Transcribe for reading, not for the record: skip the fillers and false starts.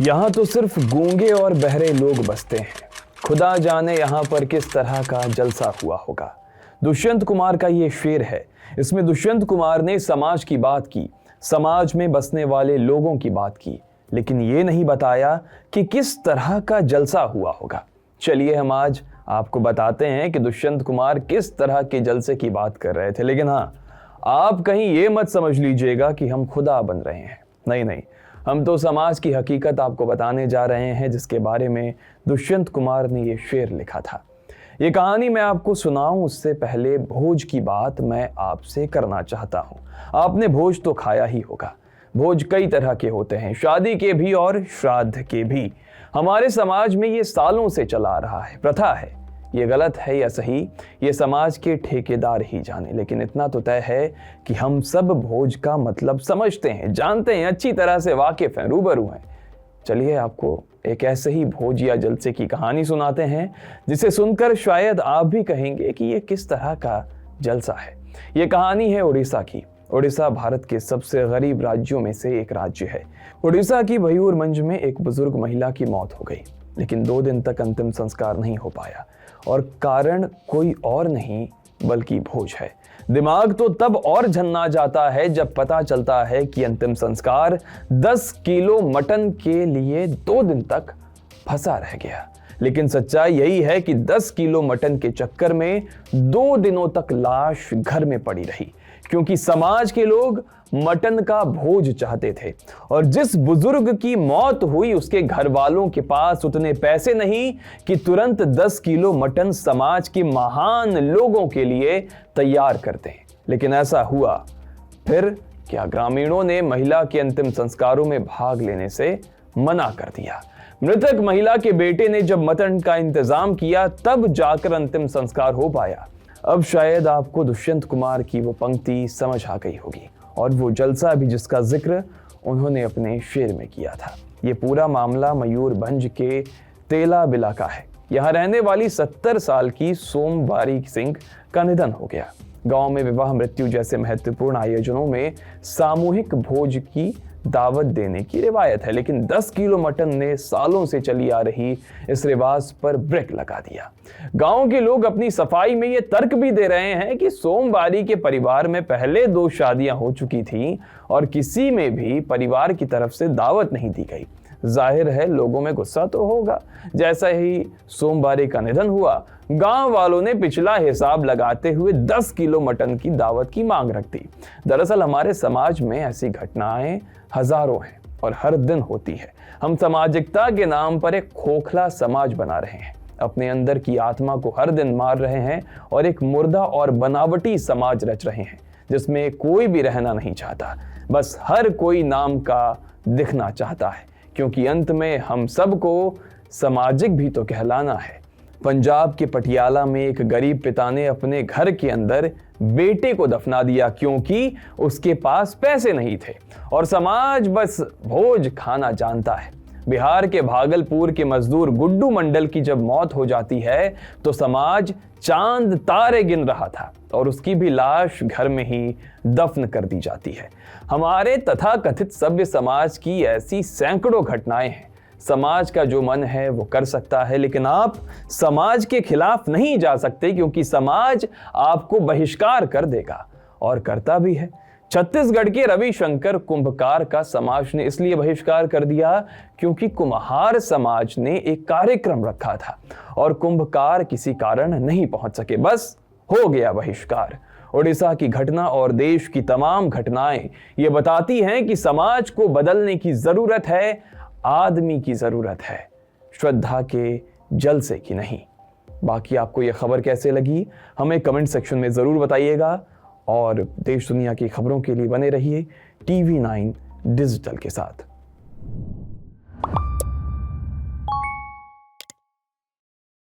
यहाँ तो सिर्फ गूंगे और बहरे लोग बसते हैं। खुदा जाने यहाँ पर किस तरह का जलसा हुआ होगा। दुष्यंत कुमार का ये शेर है। इसमें दुष्यंत कुमार ने समाज की बात की, समाज में बसने वाले लोगों की बात की, लेकिन ये नहीं बताया कि किस तरह का जलसा हुआ होगा। चलिए हम आज आपको बताते हैं कि दुष्यंत कुमार किस तरह के जलसे की बात कर रहे थे। लेकिन हाँ, आप कहीं ये मत समझ लीजिएगा कि हम खुदा बन रहे हैं। नहीं नहीं, हम तो समाज की हकीकत आपको बताने जा रहे हैं, जिसके बारे में दुष्यंत कुमार ने ये शेर लिखा था। ये कहानी मैं आपको सुनाऊं उससे पहले भोज की बात मैं आपसे करना चाहता हूं। आपने भोज तो खाया ही होगा। भोज कई तरह के होते हैं, शादी के भी और श्राद्ध के भी। हमारे समाज में ये सालों से चला रहा है, प्रथा है। ये गलत है या सही, ये समाज के ठेकेदार ही जाने, लेकिन इतना तो तय है कि हम सब भोज का मतलब समझते हैं, जानते हैं, अच्छी तरह से वाकिफ हैं, रूबरू हैं। चलिए आपको एक ऐसे ही भोज या जलसे की कहानी सुनाते हैं, जिसे सुनकर शायद आप भी कहेंगे कि ये किस तरह का जलसा है। ये कहानी है उड़ीसा की। उड़ीसा भारत के सबसे गरीब राज्यों में से एक राज्य है। उड़ीसा की मयूरभंज में एक बुजुर्ग महिला की मौत हो गई, लेकिन 2 दिन तक अंतिम संस्कार नहीं हो पाया, और कारण कोई और नहीं बल्कि भोज है। दिमाग तो तब और झन्ना जाता है जब पता चलता है कि अंतिम संस्कार 10 किलो मटन के लिए 2 दिन तक फंसा रह गया। लेकिन सच्चाई यही है कि 10 किलो मटन के चक्कर में 2 दिनों तक लाश घर में पड़ी रही, क्योंकि समाज के लोग मटन का भोज चाहते थे। और जिस बुजुर्ग की मौत हुई उसके घर वालों के पास उतने पैसे नहीं कि तुरंत 10 किलो मटन समाज के महान लोगों के लिए तैयार करते। लेकिन ऐसा हुआ। फिर क्या ग्रामीणों ने महिला के अंतिम संस्कारों में भाग लेने से मना कर दिया। मृतक महिला के बेटे ने जब मटन का इंतजाम किया तब जाकर अंतिम संस्कार हो पाया। अब शायद आपको दुष्यंत कुमार की वो पंक्ति समझ आ गई होगी, और वो जलसा भी जिसका जिक्र उन्होंने अपने शेर में किया था। ये पूरा मामला मयूरभंज के तेलाबिला का है। यहाँ रहने वाली 70 साल की सोमवारी सिंह का निधन हो गया। गांव में विवाह, मृत्यु जैसे महत्वपूर्ण आयोजनों में सामूहिक भोज की दावत देने की रिवायत है, लेकिन 10 किलो मटन ने सालों से चली आ रही इस रिवाज पर ब्रेक लगा दिया। गांव के लोग अपनी सफाई में ये तर्क भी दे रहे हैं कि सोमवारी के परिवार में पहले 2 शादियां हो चुकी थीं और किसी में भी परिवार की तरफ से दावत नहीं दी गई। जाहिर है लोगों में गुस्सा तो होगा। जैसा ही सोमवारी का निधन हुआ, गांव वालों ने पिछला हिसाब लगाते हुए 10 किलो मटन की दावत की मांग रख दी। दरअसल हमारे समाज में ऐसी घटनाएं हजारों हैं और हर दिन होती है। हम सामाजिकता के नाम पर एक खोखला समाज बना रहे हैं, अपने अंदर की आत्मा को हर दिन मार रहे हैं और एक मुर्दा और बनावटी समाज रच रहे हैं, जिसमें कोई भी रहना नहीं चाहता। बस हर कोई नाम का दिखना चाहता है, क्योंकि अंत में हम सबको सामाजिक भी तो कहलाना है। पंजाब के पटियाला में एक गरीब पिता ने अपने घर के अंदर बेटे को दफना दिया, क्योंकि उसके पास पैसे नहीं थे और समाज बस भोज खाना जानता है। बिहार के भागलपुर के मजदूर गुड्डू मंडल की जब मौत हो जाती है तो समाज चांद तारे गिन रहा था और उसकी भी लाश घर में ही दफन कर दी जाती है। हमारे तथाकथित सभ्य समाज की ऐसी सैकड़ों घटनाएं हैं। समाज का जो मन है वो कर सकता है, लेकिन आप समाज के खिलाफ नहीं जा सकते, क्योंकि समाज आपको बहिष्कार कर देगा और करता भी है। छत्तीसगढ़ के रविशंकर कुंभकार का समाज ने इसलिए बहिष्कार कर दिया क्योंकि कुम्हार समाज ने एक कार्यक्रम रखा था और कुंभकार किसी कारण नहीं पहुंच सके। बस हो गया बहिष्कार। उड़ीसा की घटना और देश की तमाम घटनाएं ये बताती हैं कि समाज को बदलने की जरूरत है, आदमी की जरूरत है, श्रद्धा के जलसे की नहीं। बाकी आपको यह खबर कैसे लगी हमें कमेंट सेक्शन में जरूर बताइएगा, और देश दुनिया की खबरों के लिए बने रहिए TV9 डिजिटल के साथ।